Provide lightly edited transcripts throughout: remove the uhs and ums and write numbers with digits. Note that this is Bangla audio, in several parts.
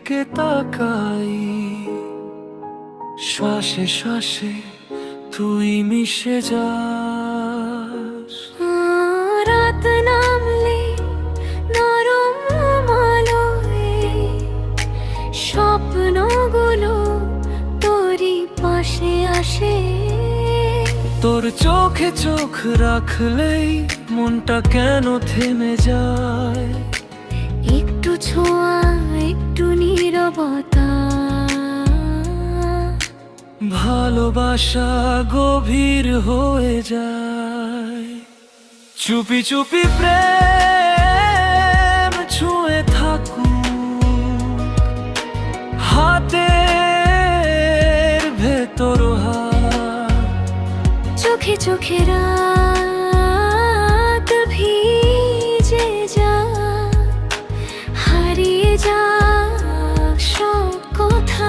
দিকে তাকাই, শ্বাসে শ্বাসে তুই মিশে যাস। রাত নামলে নরম আলোয় স্বপ্নগুলো তোরই পাশে আসে। তোর চোখে চোখ রাখলেই মনটা কেন থেমে যায়। একটু ছোঁয়া, একটু নীরবতা, ভালোবাসা গভীর হয়ে যায়। চুপি চুপি প্রেম ছুঁয়ে থাকুক, হাতের ভেতর হাত, চোখে চোখে রাত ভিজে যা, হারিয়ে যা সব কথা।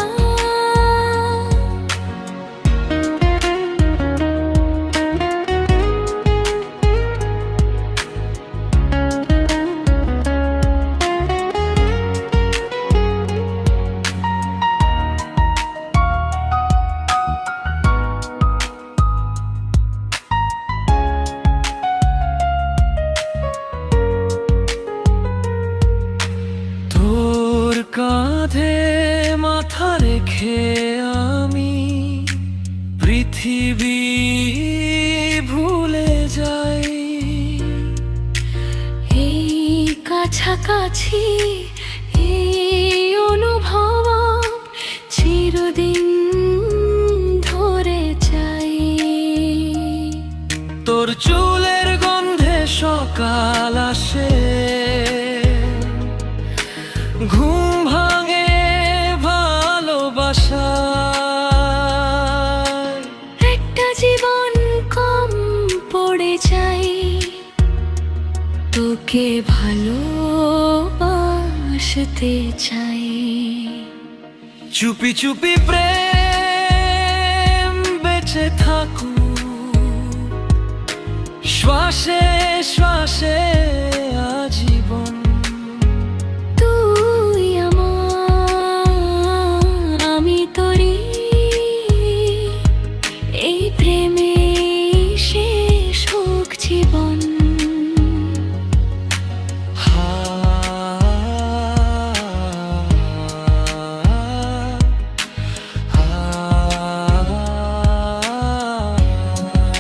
কাঁধে মাথা রেখে আমি পৃথিবী ভুলে যাই। এই কাছাকাছি এই অনুভব চিরদিন ধরে যাই। তোর চুলের গন্ধে সকাল আসে, ঘুম ভাঙে ভালোবাসায়। একটা জীবন কম পড়ে যাই, তোকে ভালোবাসতে চাই। চুপি চুপি প্রেম বেঁচে থাকুক, শ্বাসে শ্বাসে আজীবন। তুই আমার, আমি তোরই, এই প্রেমে